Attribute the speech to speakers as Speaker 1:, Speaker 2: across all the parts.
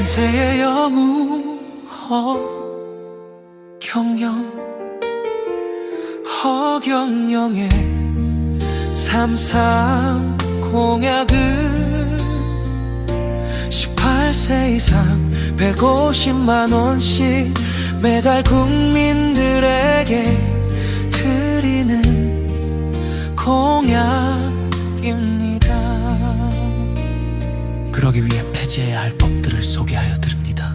Speaker 1: 난세의 영웅 허경영, 허경영의 3.3 공약은 18세 이상 150만원씩 매달 국민들에게 드리는 공약입니다. 그러기 위해 폐지해야 할 법들을 소개하여 드립니다.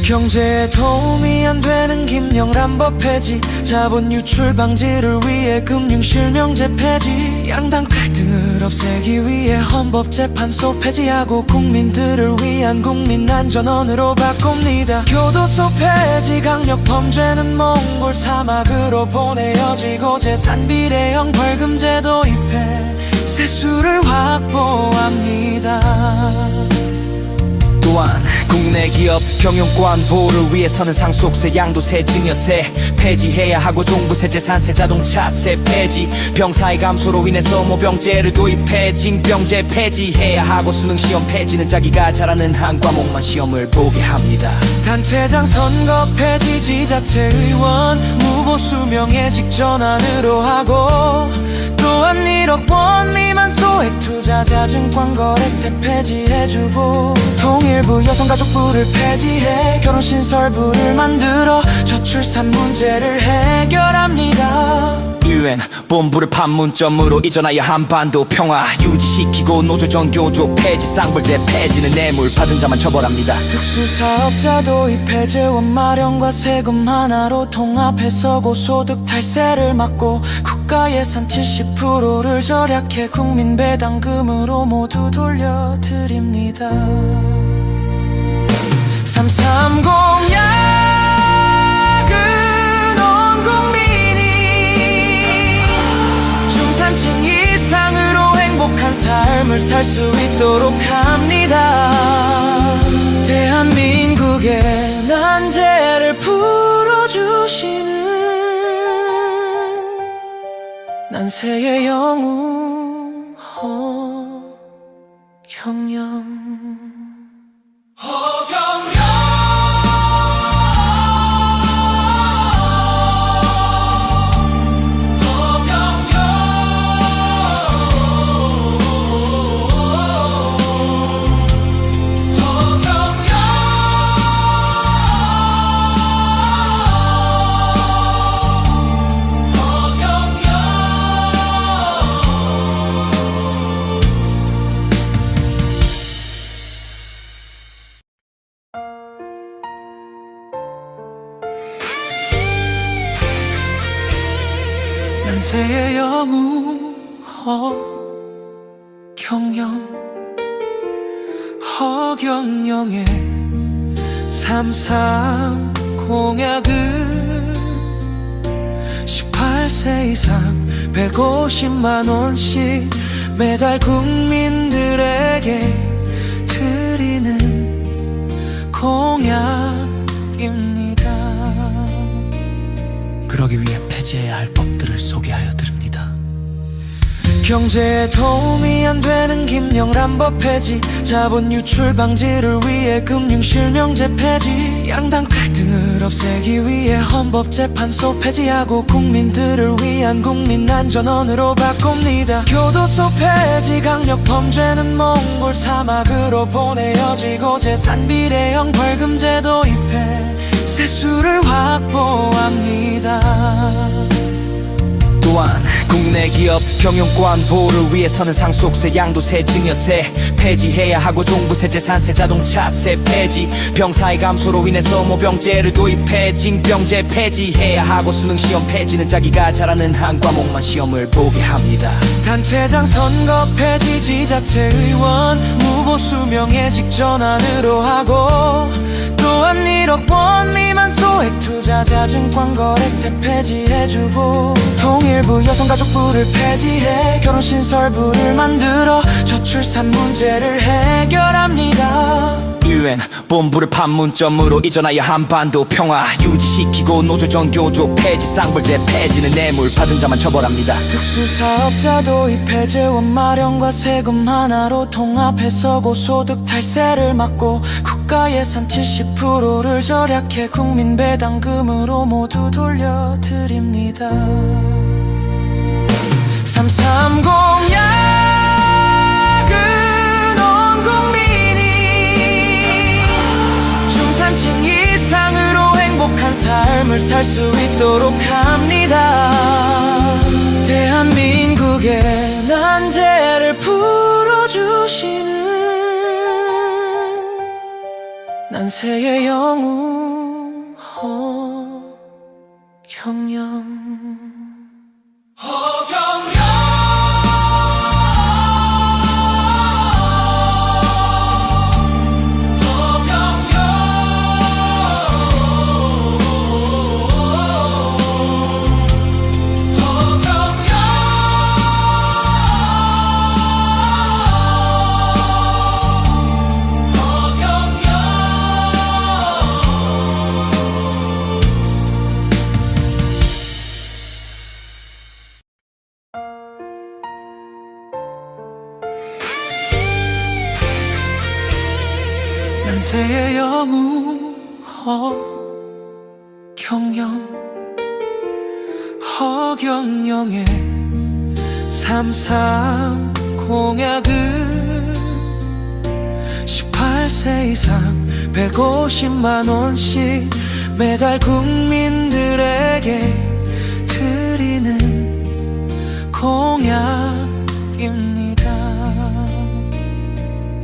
Speaker 1: 경제에 도움이 안 되는 김영란법 폐지, 자본 유출 방지를 위해 금융실명제 폐지, 양당 갈등을 없애기 위해 헌법재판소 폐지하고 국민들을 위한 국민안전원으로 바꿉니다. 교도소 폐지, 강력범죄는 몽골 사막으로 보내어지고 재산비례형 벌금제 도입해 세수를 확보합니다.
Speaker 2: 또한 국내 기업 경영권 보호를 위해서는 상속세, 양도세, 증여세 폐지해야 하고 종부세, 재산세, 자동차세 폐지, 병사의 감소로 인해서 모병제를 도입해 징병제 폐지해야 하고 수능시험 폐지는 자기가 잘하는 한 과목만 시험을 보게 합니다.
Speaker 1: 단체장 선거 폐지, 지자체의원 무보 수명예직 전환으로 하고, 또한 1억 원 미만 소액 투자자 증권거래세 폐지해주고, 통일부 여성가족부를 폐지해 결혼신설부를 만들어 저출산 문제를 해결합니다.
Speaker 2: UN 본부를 판문점으로 이전하여 한반도 평화 유지시키고, 노조정교조 폐지, 쌍벌제 폐지는 뇌물 받은 자만 처벌합니다.
Speaker 1: 특수사업자 도입, 재원 마련과 세금 하나로 통합해서 고소득 탈세를 막고, 국가예산 70%를 절약해 국민 배당금으로 모두 돌려드립니다. 3.3 공약은 온 국민이 중산층 이상으로 행복한 삶을 살 수 있도록 합니다. 대한민국의 난제를 풀어주시는 난세의 영웅 허경영. 난세의 영웅 허경영, 허경영의 3.3 공약은 18세 이상 150만원씩 매달 국민들에게 드리는 공약입니다. 그러기 위해 폐지해야 할 법들을 소개하여 드립니다. 경제에 도움이 안 되는 김영란법 폐지, 자본 유출 방지를 위해 금융실명제 폐지, 양당 갈등을 없애기 위해 헌법재판소 폐지하고 국민들을 위한 국민안전원으로 바꿉니다. 교도소 폐지, 강력범죄는 몽골 사막으로 보내어지고 재산비례형 벌금제 도입해 세수를 확보합니다.
Speaker 2: 또한 국내 기업 경영권 보호를 위해서는 상속세, 양도세, 증여세 폐지해야 하고 종부세, 재산세, 자동차세 폐지, 병사의 감소로 인해서 모병제를 도입해 징병제 폐지해야 하고 수능시험 폐지는 자기가 잘하는 한 과목만 시험을 보게 합니다.
Speaker 1: 단체장 선거 폐지, 지자체의원 무보 수명예직 전환으로 하고, 또한 1억 원 미만 소액 투자자 증권거래세 폐지해주고, 통일부 여성가족부를 폐지해 결혼신설부를 만들어 저출산 문제를 해결합니다.
Speaker 2: UN 본부를 판문점으로 이전하여 한반도 평화 유지시키고 노조 정교조 폐지 쌍벌제 폐지는 뇌물 받은 자만 처벌합니다.
Speaker 1: 특수사업자 도입 폐재원 마련과 세금 하나로 통합해서 고소득 탈세를 막고 국가 예산 70%를 절약해 국민 배당금으로 모두 돌려드립니다. 330 야근 온 국민이 중산층 이상으로 행복한 삶을 살 수 있도록 합니다. 대한민국의 난제를 풀어주시는 난세의 영웅 허경영. 난세의 영웅 허경영. 허경영의 3.3 공약은 18세 이상 150만원씩 매달 국민들에게 드리는 공약입니다.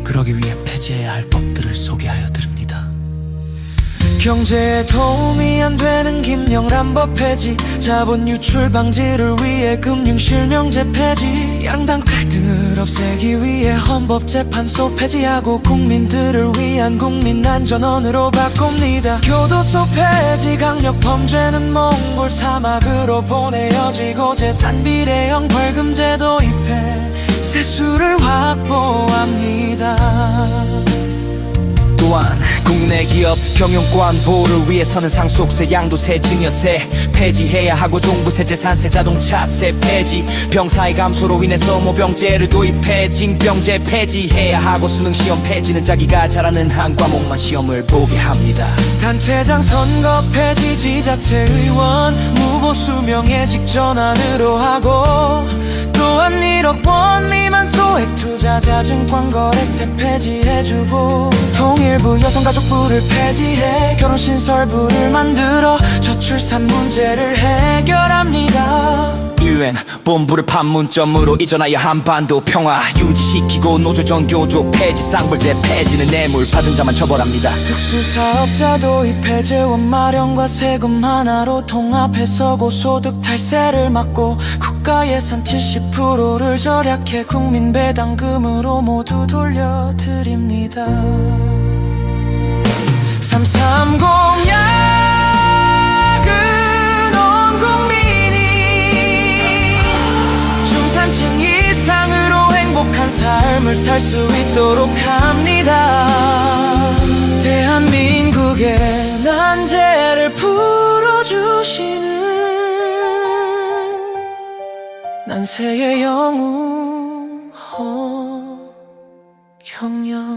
Speaker 1: 그러기 위해 폐지해야 할 법들을 소개하여 드립니다. 경제에 도움이 안 되는 김영란법 폐지, 자본 유출 방지를 위해 금융실명제 폐지, 양당 갈등을 없애기 위해 헌법재판소 폐지하고 국민들을 위한 국민안전원으로 바꿉니다. 교도소 폐지, 강력범죄는 몽골 사막으로 보내어지고 재산비례형 벌금제 도입해 세수를 확보합니다.
Speaker 2: 또한 국내 기업 경영권 보호를 위해서는 상속세, 양도세, 증여세 폐지해야 하고 종부세, 재산세, 자동차세 폐지, 병사의 감소로 인해서 모병제를 도입해 징병제 폐지해야 하고 수능시험 폐지는 자기가 잘하는 한 과목만 시험을 보게 합니다.
Speaker 1: 단체장 선거 폐지, 지자체의원 무보 수명예직 전환으로 하고, 또한 1억 원 미만 소액 투자자 증권거래세 폐지해주고, 통일부 여성가족부를 폐지해 결혼신설부를 만들어 저출산 문제를 해결합니다.
Speaker 2: UN 본부를 판문점으로 이전하여 한반도 평화 유지시키고 노조 정교조 폐지 쌍벌제 폐지는 뇌물 받은 자만 처벌합니다.
Speaker 1: 특수사업자 도입 폐재원 마련과 세금 하나로 통합해서 고소득 탈세를 막고 국가 예산 70%를 절약해 국민 배당금으로 모두 돌려드립니다. 330 야근 온 국민이 중산층 이상으로 행복한 삶을 살 수 있도록 합니다. 대한민국의 난제를 풀어주시는 난세의 영웅 허경영.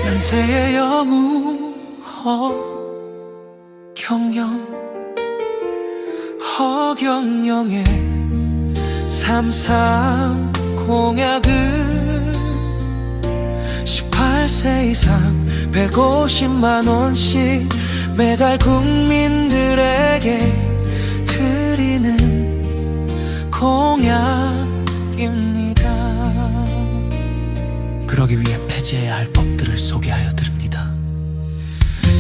Speaker 1: 난세의 영웅 허경영. 허경영의 3.3 공약은 18세 이상 150만원씩 매달 국민들에게 드리는 공약입니다.
Speaker 2: 그러기 위해 폐지해야 할 법들을 소개하여 드립니다.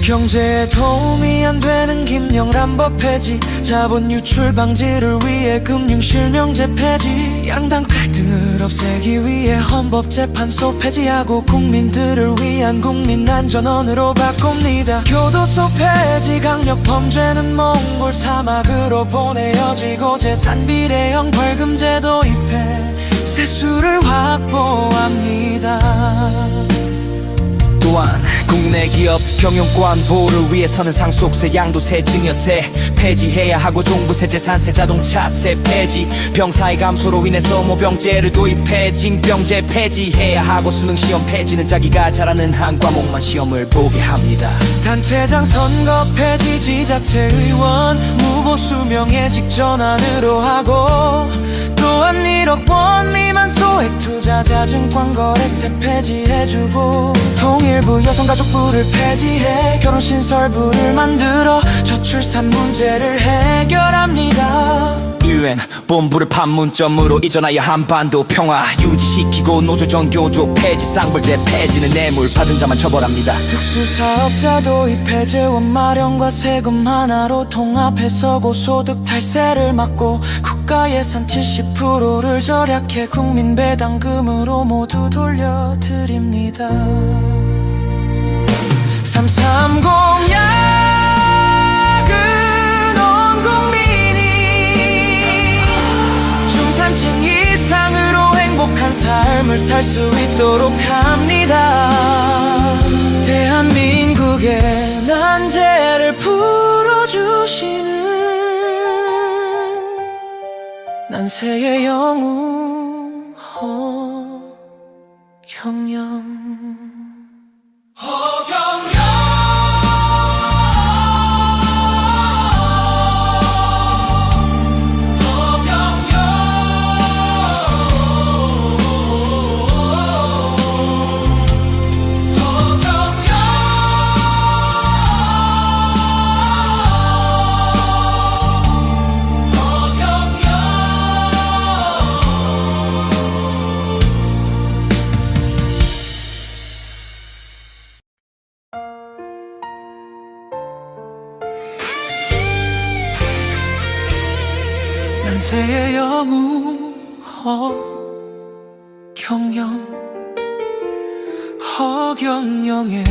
Speaker 1: 경제에 도움이 안 되는 김영란법 폐지, 자본 유출 방지를 위해 금융실명제 폐지, 양당 갈등을 없애기 위해 헌법재판소 폐지하고 국민들을 위한 국민안전원으로 바꿉니다. 교도소 폐지, 강력범죄는 몽골 사막으로 보내어지고 재산비례형 벌금제 도입해 세수를 확보합니다.
Speaker 2: 또한 국내 기업 경영권 보호를 위해서는 상속세, 양도세, 증여세 폐지해야 하고 종부세, 재산세, 자동차세 폐지, 병사의 감소로 인해 소모병제를 도입해 징병제 폐지해야 하고 수능시험 폐지는 자기가 잘하는 한 과목만 시험을 보게 합니다.
Speaker 1: 단체장 선거 폐지, 지자체 의원 무보 수명예직 전환으로 하고, 또한 1억 원 미만 소액 투자자 증권거래세 폐지해주고, 통일부 여성가족부를 폐지해 결혼신설부를 만들어 저출산 문제를 해결합니다.
Speaker 2: UN 본부를 판문점으로 이전하여 한반도 평화 유지시키고, 노조정교조 폐지, 쌍벌제 폐지는 뇌물 받은 자만 처벌합니다.
Speaker 1: 특수사업자 도입, 재원 마련과 세금 하나로 통합해서 고소득 탈세를 막고, 국가예산 70%를 절약해 국민 배당금으로 모두 돌려드립니다. 3.3 공약은 온 국민이 중산층 이상으로 행복한 삶을 살 수 있도록 합니다. 대한민국의 난제를 풀어주시는 난세의 영웅 허경영. 난세의 영웅 허경영, 허경영의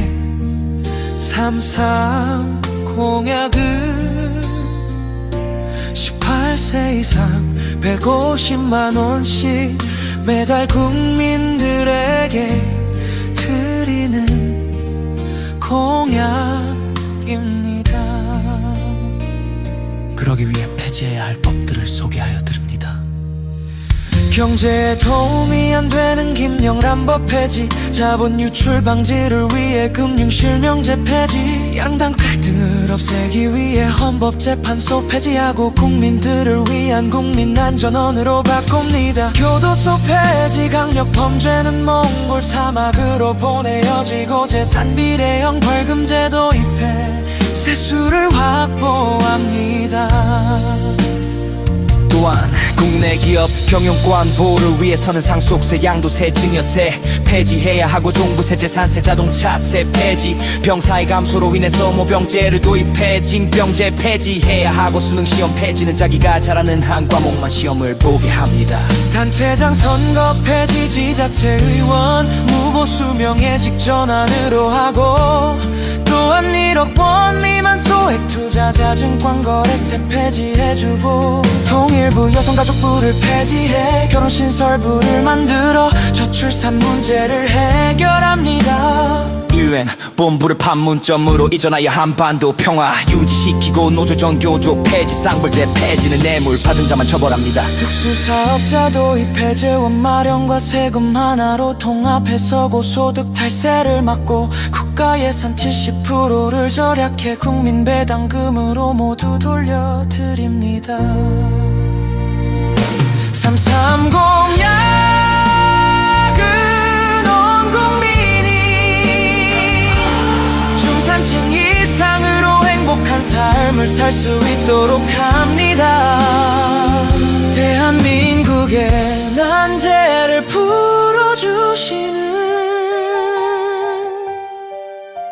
Speaker 1: 3.3 공약은 18세 이상 150만원씩 매달 국민들에게 드리는 공약입니다.
Speaker 2: 그러기 위해 폐지해야 할 법들을 소개하여 드립니다.
Speaker 1: 경제에 도움이 안 되는 김영란법 폐지, 자본 유출 방지를 위해 금융실명제 폐지, 양당 갈등을 없애기 위해 헌법재판소 폐지하고 국민들을 위한 국민안전원으로 바꿉니다. 교도소 폐지, 강력범죄는 몽골 사막으로 보내어지고 재산비례형 벌금제 도입해 세수를 확보합니다.
Speaker 2: 또한 국내 기업 경영권 보호를 위해서는 상속세, 양도세, 증여세 폐지해야 하고 종부세, 재산세, 자동차세 폐지, 병사의 감소로 인해 소모병제를 도입해 징병제 폐지해야 하고 수능시험 폐지는 자기가 잘하는 한 과목만 시험을 보게 합니다.
Speaker 1: 단체장 선거 폐지, 지자체 의원 무보 수명예직 전환으로 하고, 또한 1억 원 미만 소액 투자자 증권거래세 폐지해주고, 통일부 여성가족부를 폐지해 결혼신설부를 만들어 저출산 문제를 해결합니다.
Speaker 2: UN 본부를 판문점으로 이전하여 한반도 평화 유지시키고, 노조정교조 폐지, 쌍벌제 폐지는 뇌물 받은 자만 처벌합니다.
Speaker 1: 특수사업자 도입, 재원 마련과 세금 하나로 통합해서 고소득 탈세를 막고, 국가예산 70%를 절약해 국민 배당금으로 모두 돌려드립니다. 3.3 공약은 온 국민이 중산층 이상으로 행복한 행복한 삶을 살 수 있도록 합니다. 대한민국의 난제를 풀어주시는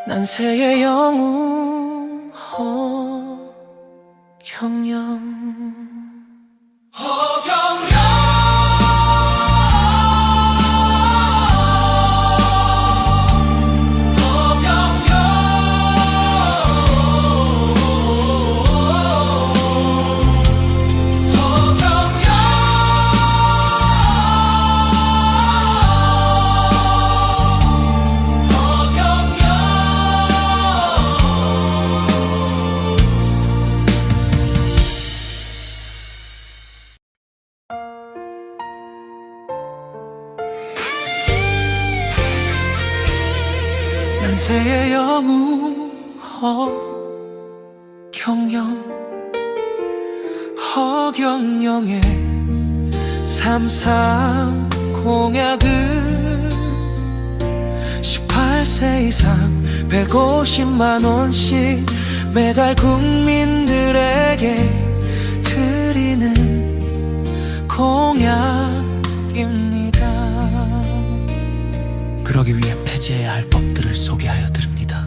Speaker 1: 난세의 영웅 허경영. 난세의 영웅 허경영. 허경영의 3.3 공약은 18세 이상 150만원씩 매달 국민들에게 드리는 공약입니다. 그러기 위해 폐지해야 할 법들을 소개하여 드립니다.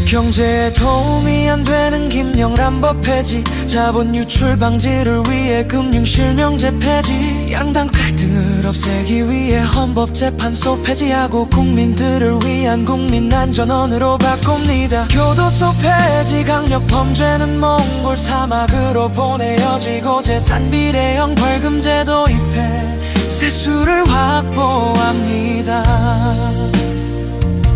Speaker 1: 경제에 도움이 안 되는 김영란법 폐지, 자본 유출 방지를 위해 금융실명제 폐지, 양당 갈등을 없애기 위해 헌법재판소 폐지하고 국민들을 위한 국민안전원으로 바꿉니다. 교도소 폐지, 강력범죄는 몽골 사막으로 보내어지고 재산비례형 벌금제 도입해 세수를 확보합니다.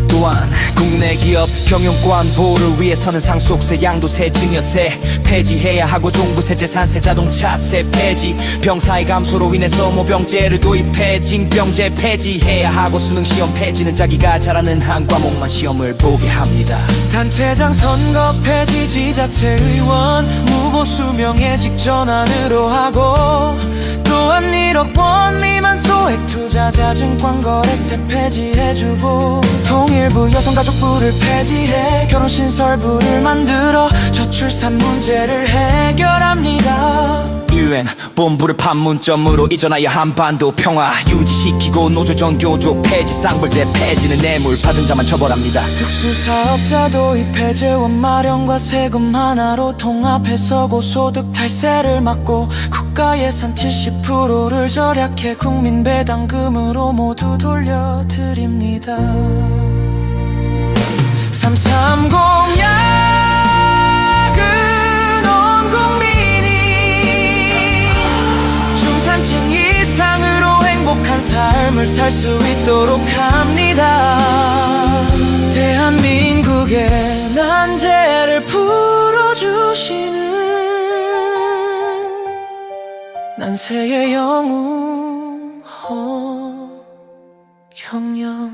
Speaker 2: 또한 국내 기업 경영권 보호를 위해서는 상속세, 양도세, 증여세 폐지해야 하고 종부세, 재산세, 자동차세 폐지, 병사의 감소로 인해 소모병제를 도입해 징병제 폐지해야 하고 수능시험 폐지는 자기가 잘하는 한 과목만 시험을 보게 합니다.
Speaker 1: 단체장 선거 폐지, 지자체 의원 무보 수명예직 전환으로 하고, 또한 1억 원 미만 소액 투자자 증권 거래세 폐지해주고, 통일부 여성가족부를 폐지해 결혼신설부를 만들어 저출산 문제를 해결합니다.
Speaker 2: UN 본부를 판문점으로 이전하여 한반도 평화 유지시키고, 노조정교조 폐지, 쌍벌제 폐지는 뇌물 받은 자만 처벌합니다.
Speaker 1: 특수사업자 도입, 폐재원 마련과 세금 하나로 통합해서 고소득 탈세를 막고, 국가예산 70%를 절약해 국민 배당금으로 모두 돌려드립니다. 3.3 공약은 온 국민이 중산층 이상으로 행복한 삶을 살 수 있도록 합니다. 대한민국의 난제를 풀어주시는 난세의 영웅 허경영.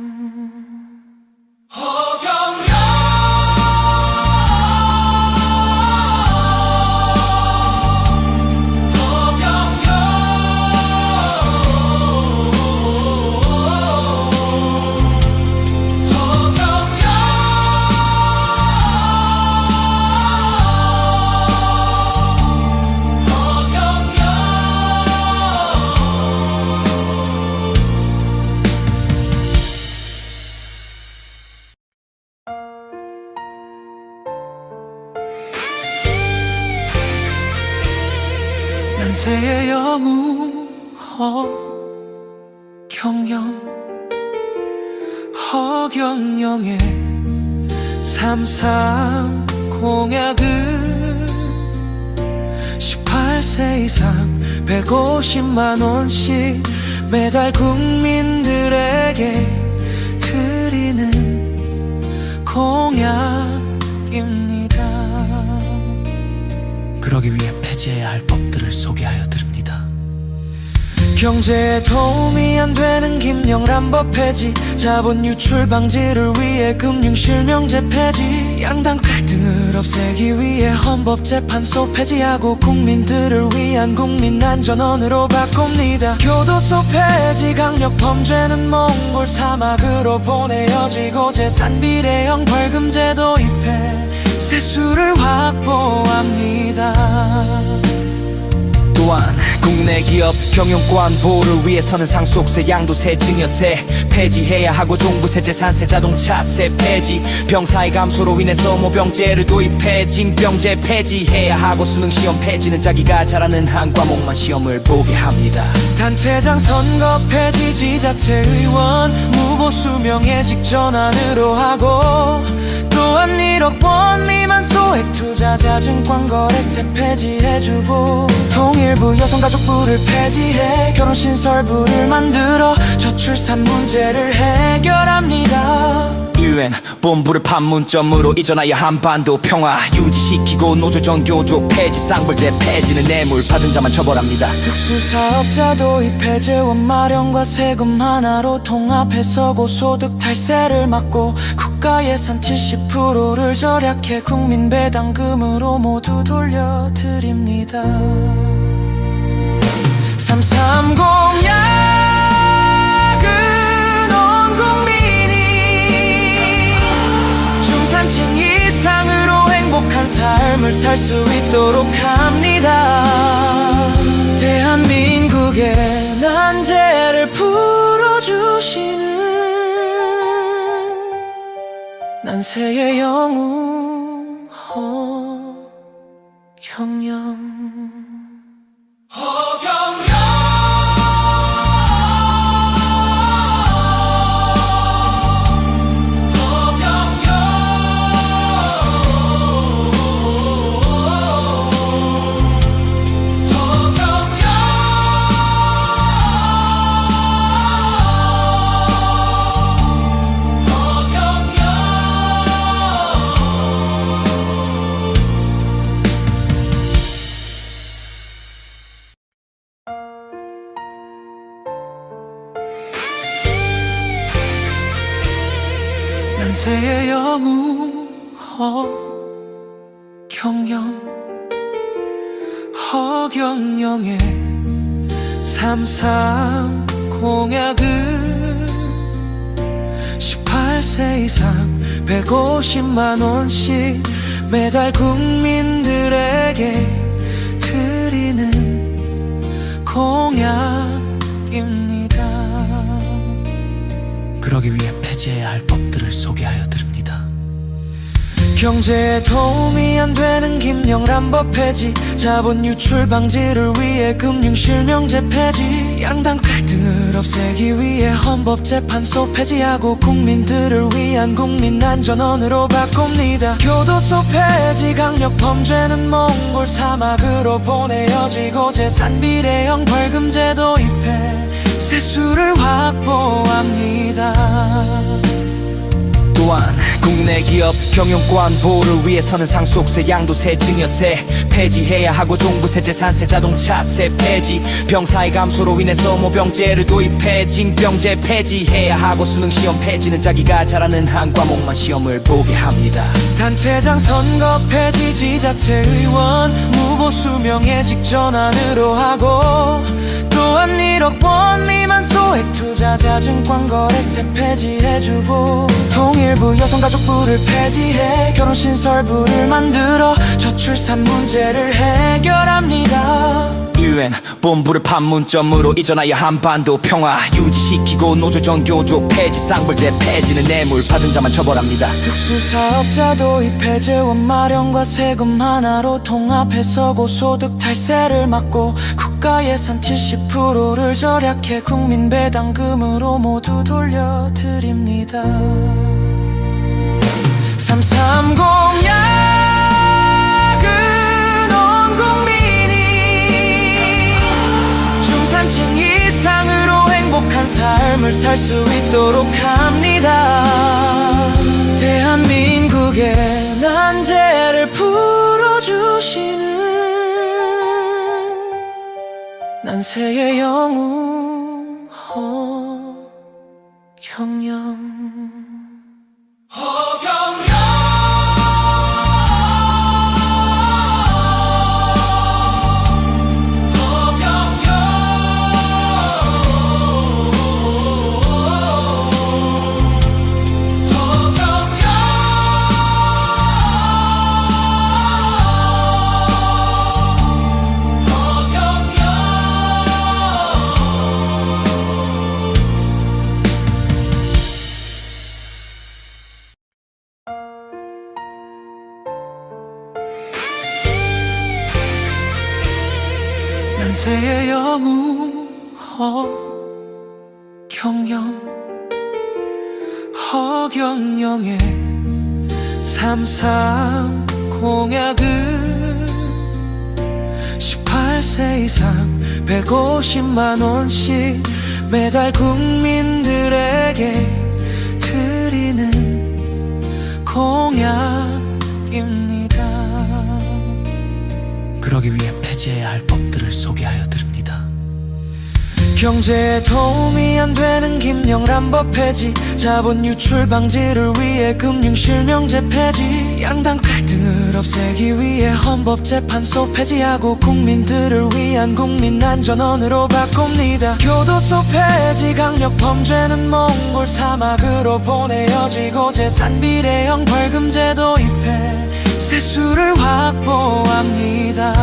Speaker 1: 난세의 영웅 허경영. 허경영의 3.3 공약은 18세 이상 150만원씩 매달 국민들에게 드리는 공약입니다. 그러기 위해 폐지해야 할 법들을 소개하여 드립니다. 경제에 도움이 안 되는 김영란법 폐지, 자본 유출 방지를 위해 금융실명제 폐지, 양당 갈등을 없애기 위해 헌법재판소 폐지하고 국민들을 위한 국민안전원으로 바꿉니다. 교도소 폐지, 강력범죄는 몽골 사막으로 보내어지고 재산비례형 벌금제 도입해 세수를 확보합니다.
Speaker 2: 또한 국내 기업 경영관보를 위해서는 상속세, 양도세, 증여세 폐지해야 하고 종부세, 재산세, 자동차세 폐지, 병사의 감소로 인해서 모병제를 도입해 징병제 폐지해야 하고 수능시험 폐지는 자기가 잘하는 한 과목만 시험을 보게 합니다.
Speaker 1: 단체장 선거 폐지, 지자체의원 무보 수명예직 전환으로 하고, 또한 1억 원 미만 소액 투자자 증권거래세 폐지해주고, 통일부 여성가족부를 폐지해 결혼신설부를 만들어 저출산 문제를 해결합니다.
Speaker 2: UN 본부를 판문점으로 이전하여 한반도 평화 유지시키고, 노조정교조 폐지, 쌍벌제 폐지는 뇌물 받은 자만 처벌합니다.
Speaker 1: 특수사업자 도입 폐재원 마련과 세금 하나로 통합해서 고소득 탈세를 막고, 국가예산 70%를 절약해 국민 배당금으로 모두 돌려드립니다. 3.3 공약은 온 국민이 중산층 이상으로 행복한 삶을 살 수 있도록 합니다. 대한민국의 난제를 풀어주시는 난세의 영웅 허경영. 난세의 영웅 허경영. 허경영의 3.3 공약은 18세 이상 150만 원씩 매달 국민들에게 드리는 공약입니다. 그러기 위해 폐지해야 할 법들을 소개하여 드립니다. 경제에 도움이 안 되는 김영란법 폐지, 자본 유출 방지를 위해 금융실명제 폐지, 양당 갈등을 없애기 위해 헌법재판소 폐지하고 국민들을 위한 국민안전원으로 바꿉니다. 교도소 폐지, 강력범죄는 몽골 사막으로 보내어지고, 재산비례형 벌금제 도입해 세수를 확보합니다.
Speaker 2: 또한 국내 기업 경영관보를 위해서는 상속세, 양도세, 증여세 폐지해야 하고 종부세, 재산세, 자동차세 폐지, 병사의 감소로 인해서 모병제를 도입해 징병제 폐지해야 하고 수능시험 폐지는 자기가 잘하는 한 과목만 시험을 보게 합니다.
Speaker 1: 단체장 선거 폐지, 지자체의원 무보 수명예직 전환으로 하고, 또한 1억 원 미만 소액 투자자 증권거래세 폐지해주고, 통일부 여성가족부를 폐지해 결혼신설부를 만들어 저출산 문제를 해결합니다.
Speaker 2: UN 본부를 판문점으로 이전하여 한반도 평화 유지시키고, 노조정교조 폐지, 쌍벌제 폐지는 뇌물 받은 자만 처벌합니다.
Speaker 1: 특수사업자 도입 폐재원 마련과 세금 하나로 통합해서 고소득 탈세를 막고, 국가예산 70%를 절약해 국민 배당금으로 모두 돌려드립니다. 3.3 공약은 온 국민이 중산층 이상으로 행복한 삶을 살 수 있도록 합니다. 대한민국의 난제를 풀어주시는 난세의 영웅 허경영. 난세의 영웅 허경영 허경영의 3.3 공약은 18세 이상 150만원씩 매달 국민들에게 드리는 공약입니다. 그러기 위해 폐지해야 할 법들을 소개하여 드립니다. 경제에 도움이 안 되는 김영란법 폐지, 자본 유출 방지를 위해 금융실명제 폐지, 양당 갈등을 없애기 위해 헌법재판소 폐지하고 국민들을 위한 국민안전원으로 바꿉니다. 교도소 폐지, 강력범죄는 몽골 사막으로 보내어지고 재산비례형 벌금제 도입해 세수를 확보합니다.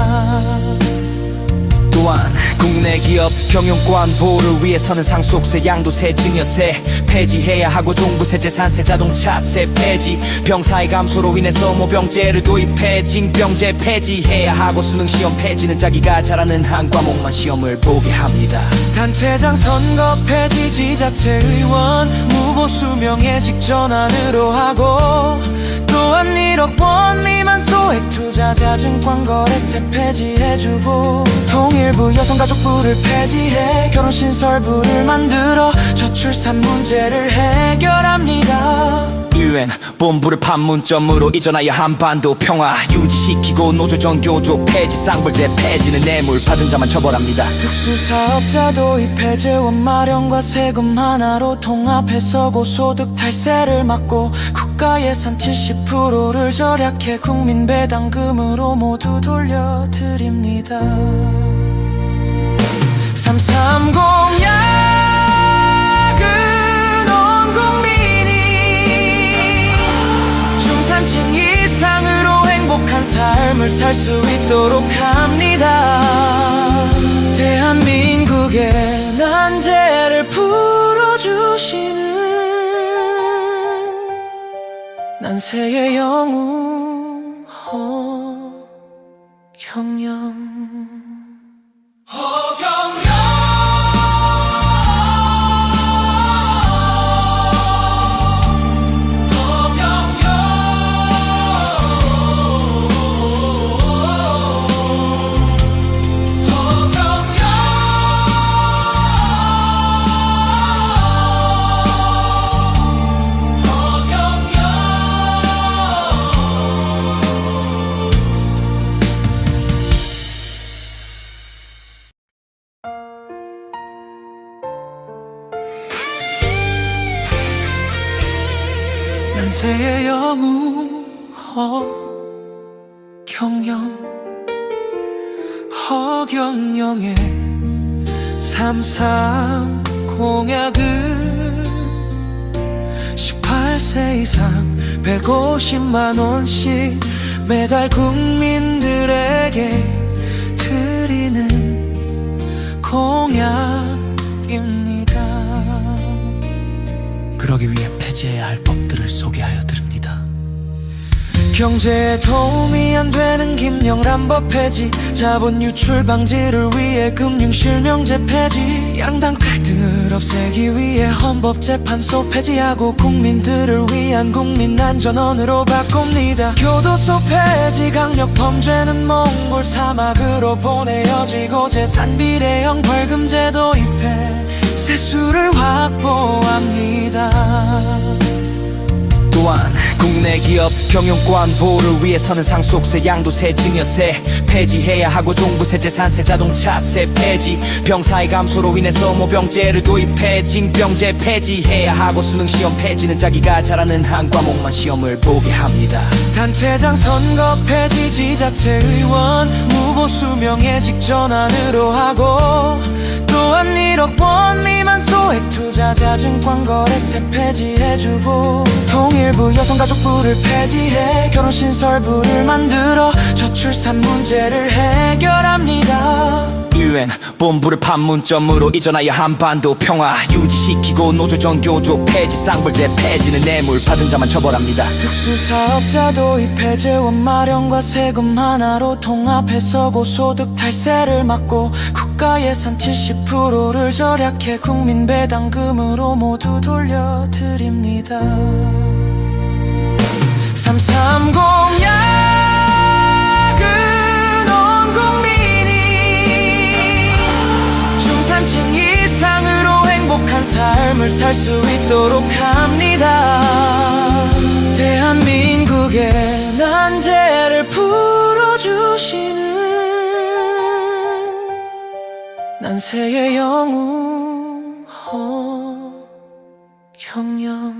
Speaker 2: 또한 국내 기업 경영권 보호를 위해서는 상속세, 양도세, 증여세 폐지해야 하고 종부세, 재산세, 자동차세 폐지, 병사의 감소로 인해서 모병제를 도입해 징병제 폐지해야 하고 수능시험 폐지는 자기가 잘하는 한 과목만 시험을 보게 합니다.
Speaker 1: 단체장 선거 폐지, 지자체 의원 무보 수명예직 전환으로 하고, 또한 1억 원 미만 소액 투자자 증권 거래세 폐지해주고, 통일부 여성가족부를 폐지해 결혼신설부를 만들어 저출산 문제를 해결합니다.
Speaker 2: UN 본부를 판문점으로 이전하여 한반도 평화 유지시키고, 노조정 교조 폐지, 쌍벌제 폐지는 뇌물 받은 자만 처벌합니다.
Speaker 1: 특수사업자 도입 폐재원 마련과 세금 하나로 통합해서 고소득 탈세를 막고, 국가예산 70%를 절약해 국민 배당금으로 모두 돌려드립니다. 3.3 공약은 온 국민이 중산층 이상으로 행복한 삶을 살 수 있도록 합니다. 대한민국의 난제를 풀어주시는 난세의 영웅 허경영. 난세의 영웅 허경영 허경영의 3.3 공약은 18세 이상 150만원씩 매달 국민들에게 드리는 공약입니다. 그러기 위해 폐지해야 할 법들을 소개하여 드립니다. 경제에 도움이 안 되는 김영란법 폐지, 자본 유출 방지를 위해 금융실명제 폐지, 양당 갈등을 없애기 위해 헌법재판소 폐지하고 국민들을 위한 국민안전원으로 바꿉니다. 교도소 폐지, 강력범죄는 몽골 사막으로 보내어지고 재산비례형 벌금제 도입해 세수를 확보합니다.
Speaker 2: 또한 국내 기업 경영권 보호를 위해서는 상속세, 양도세, 증여세 폐지해야 하고 종부세, 재산세, 자동차세 폐지, 병사의 감소로 인해서 모병제를 도입해 징병제 폐지해야 하고 수능시험 폐지는 자기가 잘하는 한 과목만 시험을 보게 합니다.
Speaker 1: 단체장 선거 폐지, 지자체 의원 무보 수명예직 전환으로 하고, 또한 1억 원 미만 소액 투자자 증권 거래세 폐지해주고, 통일부 여성가족부를 폐지해 결혼신설부를 만들어 저출산 문제를 해결합니다.
Speaker 2: UN 본부를 판문점으로 이전하여 한반도 평화 유지시키고 노조 정교조 폐지 쌍불제 폐지는 뇌물 받은 자만 처벌합니다.
Speaker 1: 특수사업자 도입 폐재원 마련과 세금 하나로 통합해서 고소득 탈세를 막고 국가 예산 70%를 절약해 국민 배당금으로 모두 돌려드립니다. 330 야근 온 국민이 중산층 이상으로 행복한 삶을 살 수 있도록 합니다. 대한민국의 난제를 풀어주시는 난세의 영웅 허경영.